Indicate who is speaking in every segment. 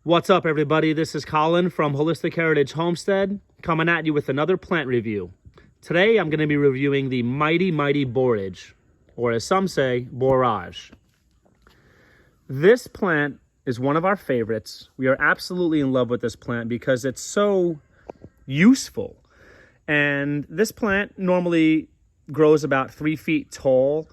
Speaker 1: What's up, everybody? This is Colin from Holistic Heritage Homestead, coming at you with another plant review. Today, I'm going to be reviewing the mighty Borage, or as some say, Borage. This plant is one of our favorites. We are absolutely in love with this plant because it's so useful. And this plant normally grows about 3 feet tall.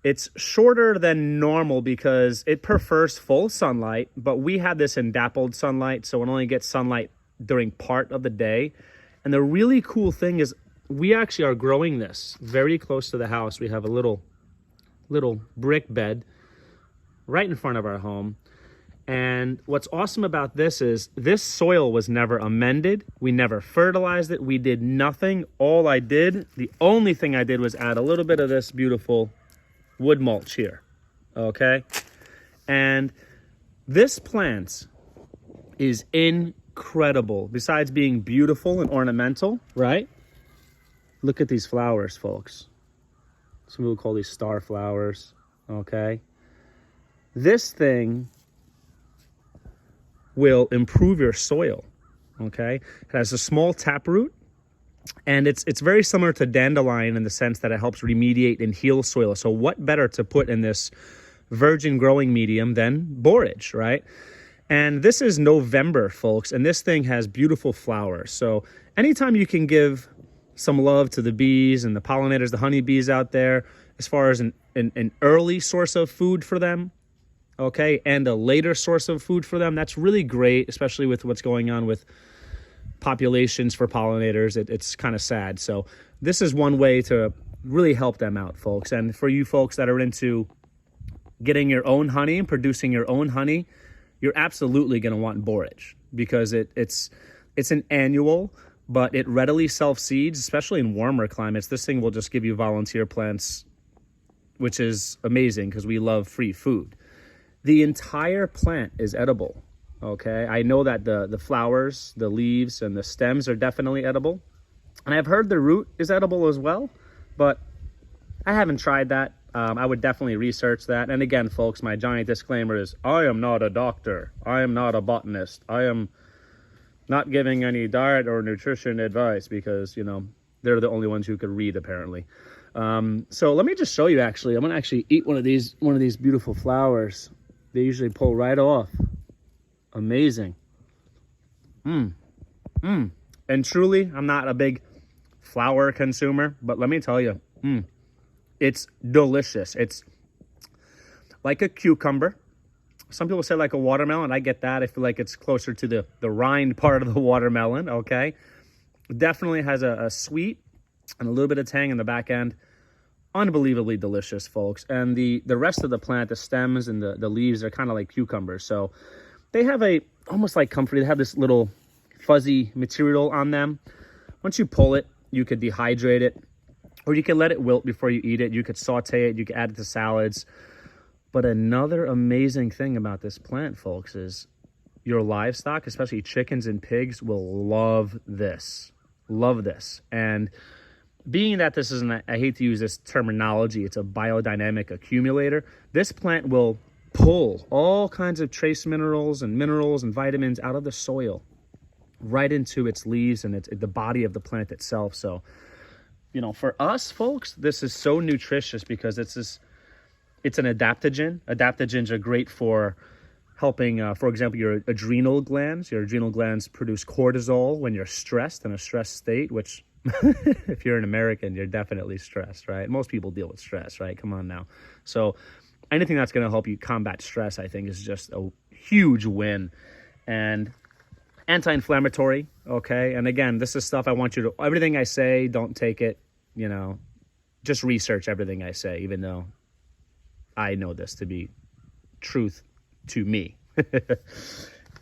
Speaker 1: It's shorter than normal because it prefers full sunlight, but we had this in dappled sunlight, so it only gets sunlight during part of the day. And the really cool thing is we actually are growing this very close to the house. We have a little brick bed right in front of our home. And what's awesome about this is this soil was never amended. We never fertilized it. We did nothing. The only thing I did was add a little bit of this beautiful wood mulch here, okay? And this plant is incredible. Besides being beautiful and ornamental, right? Look at these flowers, folks. Some people call these star flowers, okay? This thing will improve your soil, okay? It has a small taproot. And it's very similar to dandelion in the sense that it helps remediate and heal soil. So what better to put in this virgin growing medium than borage, right? And this is November, folks, and this thing has beautiful flowers. So anytime you can give some love to the bees and the pollinators, the honeybees out there, as far as an early source of food for them, okay, and a later source of food for them, that's really great, especially with what's going on with populations for pollinators. It's kind of sad. So this is one way to really help them out, folks. And for you folks that are into getting your own honey and producing your own honey, you're absolutely going to want borage because it's an annual, but it readily self-seeds, especially in warmer climates. This thing will just give you volunteer plants, which is amazing because we love free food. The entire plant is edible. Okay, I know that the flowers, the leaves, and the stems are definitely edible. And I've heard the root is edible as well, but I haven't tried that. I would definitely research that. And again, folks, my giant disclaimer is I am not a doctor. I am not a botanist. I am not giving any diet or nutrition advice because, you know, they're the only ones who could read, apparently. So let me just show you, actually. I'm going to actually eat one of these beautiful flowers. They usually pull right off. Amazing. And truly, I'm not a big flower consumer, but let me tell you, it's delicious. It's like a cucumber. Some people say like a watermelon. I get that. I feel like it's closer to the rind part of the watermelon, okay? Definitely has a sweet and a little bit of tang in the back end. Unbelievably delicious, folks. And the rest of the plant, the stems and the leaves are kind of like cucumbers. So they have almost like comfrey. They have this little fuzzy material on them. Once you pull it, you could dehydrate it, or you can let it wilt before you eat it. You could saute it. You could add it to salads. But another amazing thing about this plant, folks, is your livestock, especially chickens and pigs, will love this. Love this. And being that this isn't, I hate to use this terminology, it's a biodynamic accumulator, this plant will pull all kinds of trace minerals and vitamins out of the soil right into its leaves and the body of the plant itself. So, you know, for us folks, this is so nutritious because it's an adaptogen. Adaptogens are great for helping, for example, your adrenal glands. Your adrenal glands produce cortisol when you're stressed, in a stressed state, which if you're an American, you're definitely stressed, right? Most people deal with stress, right? Come on now. So anything that's going to help you combat stress, I think, is just a huge win. And anti-inflammatory, okay? And again, this is stuff I want you to, everything I say, don't take it, you know, just research everything I say, even though I know this to be truth to me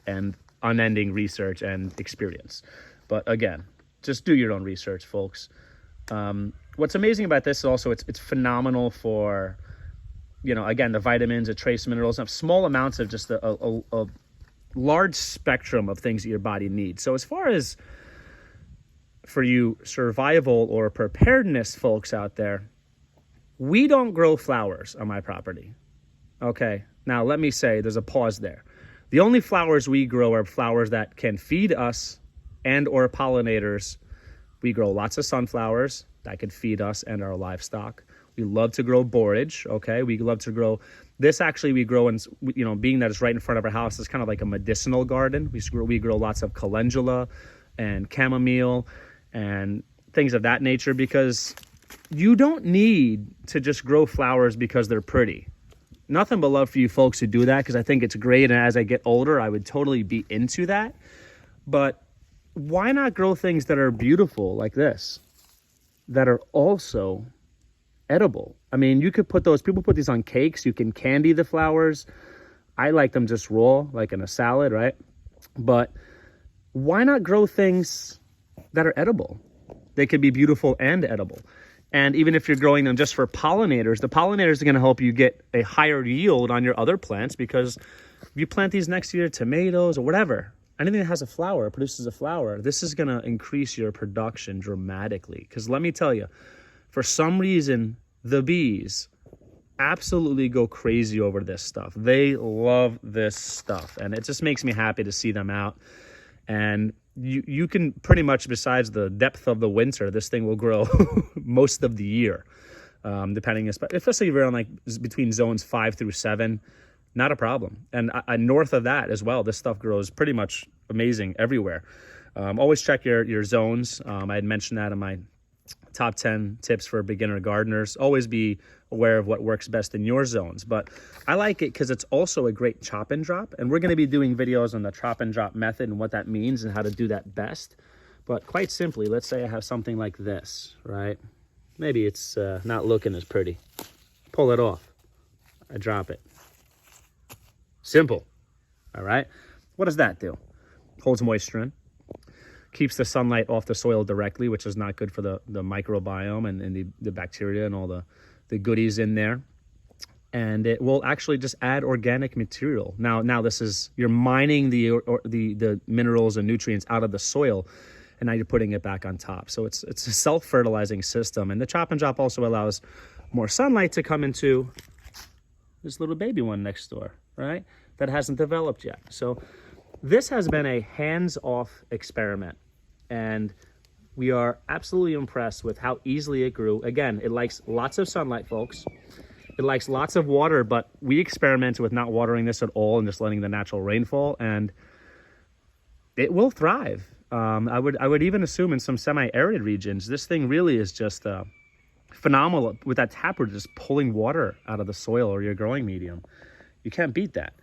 Speaker 1: and unending research and experience. But again, just do your own research, folks. What's amazing about this is also it's phenomenal for, you know, again, the vitamins, the trace minerals, and small amounts of just a large spectrum of things that your body needs. So as far as for you survival or preparedness folks out there, we don't grow flowers on my property. Okay, now let me say there's a pause there. The only flowers we grow are flowers that can feed us and or pollinators. We grow lots of sunflowers that could feed us and our livestock. We love to grow borage, okay? We love to grow, this actually we grow in, you know, being that it's right in front of our house, it's kind of like a medicinal garden. We grow lots of calendula and chamomile and things of that nature, because you don't need to just grow flowers because they're pretty. Nothing but love for you folks who do that, because I think it's great, and as I get older, I would totally be into that. But why not grow things that are beautiful like this, that are also edible? I mean, you could put those, people put these on cakes, you can candy the flowers. I like them just raw, like in a salad, right? But why not grow things that are edible? They could be beautiful and edible. And even if you're growing them just for pollinators, the pollinators are going to help you get a higher yield on your other plants, because if you plant these next to your tomatoes or whatever, anything that has a flower, produces a flower, this is going to increase your production dramatically. Because let me tell you, for some reason, the bees absolutely go crazy over this stuff. They love this stuff, and it just makes me happy to see them out. And you can pretty much, besides the depth of the winter, this thing will grow most of the year, depending, especially if you're on like between zones 5 through 7, not a problem. And north of that as well, this stuff grows pretty much amazing everywhere. Always check your zones. I had mentioned that in my top 10 tips for beginner gardeners. Always be aware of what works best in your zones. But I like it because it's also a great chop and drop. And we're going to be doing videos on the chop and drop method and what that means and how to do that best. But quite simply, let's say I have something like this, right? Maybe it's not looking as pretty. Pull it off. I drop it. Simple. All right. What does that do? Holds moisture in. Keeps the sunlight off the soil directly, which is not good for the microbiome and the bacteria and all the goodies in there. And it will actually just add organic material. Now this is, you're mining the minerals and nutrients out of the soil, and now you're putting it back on top. So it's a self-fertilizing system. And the chop and drop also allows more sunlight to come into this little baby one next door, right? That hasn't developed yet. So this has been a hands-off experiment, and we are absolutely impressed with how easily it grew. Again, it likes lots of sunlight, folks. It likes lots of water, but we experimented with not watering this at all and just letting the natural rainfall, and it will thrive. I would even assume in some semi-arid regions, this thing really is just phenomenal with that taproot just pulling water out of the soil or your growing medium. You can't beat that.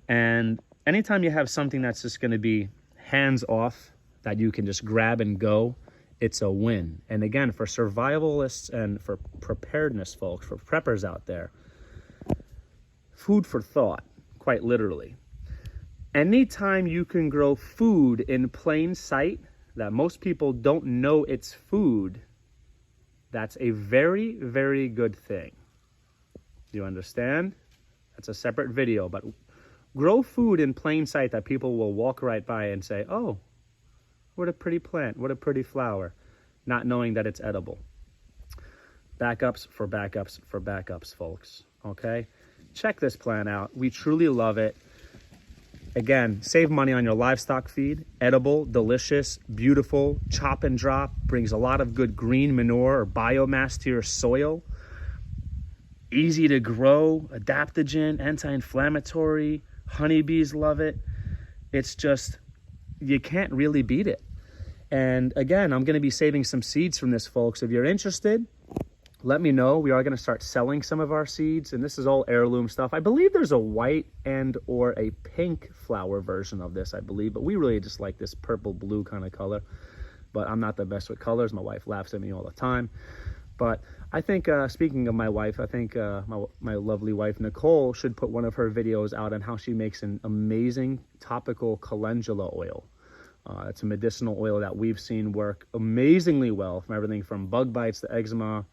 Speaker 1: And anytime you have something that's just going to be hands-off, that you can just grab and go, it's a win. And again, for survivalists and for preparedness folks, for preppers out there, food for thought, quite literally. Anytime you can grow food in plain sight that most people don't know it's food, that's a very, very good thing. You understand? That's a separate video, but grow food in plain sight that people will walk right by and say, oh, what a pretty plant, what a pretty flower, not knowing that it's edible. Backups for backups for backups, folks, okay? Check this plant out. We truly love it. Again, save money on your livestock feed. Edible, delicious, beautiful, chop and drop, brings a lot of good green manure or biomass to your soil. Easy to grow, adaptogen, anti-inflammatory, honeybees love it. It's just, you can't really beat it. And again, I'm going to be saving some seeds from this, folks. If you're interested, let me know. We are going to start selling some of our seeds, and this is all heirloom stuff. I believe there's a white and or a pink flower version of this, I believe, but we really just like this purple blue kind of color. But I'm not the best with colors. My wife laughs at me all the time. But I think, speaking of my wife, I think my lovely wife, Nicole, should put one of her videos out on how she makes an amazing topical calendula oil. It's a medicinal oil that we've seen work amazingly well from everything from bug bites to eczema,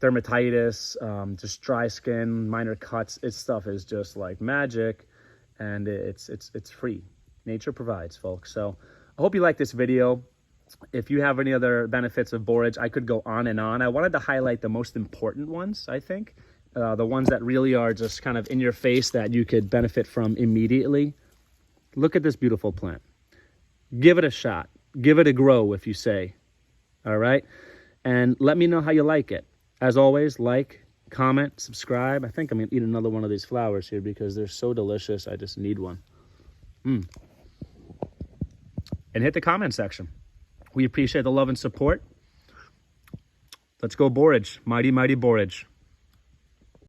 Speaker 1: dermatitis, just dry skin, minor cuts. Its stuff is just like magic, and it's free. Nature provides, folks. So I hope you like this video. If you have any other benefits of borage, I could go on and on. I wanted to highlight the most important ones, I think, the ones that really are just kind of in your face that you could benefit from immediately, look at this beautiful plant. Give it a shot. Give it a grow, if you say. All right? And let me know how you like it. As always, like, comment, subscribe. I think I'm going to eat another one of these flowers here because they're so delicious. I just need one. And hit the comment section. We appreciate the love and support. Let's go Borage. Mighty, mighty Borage.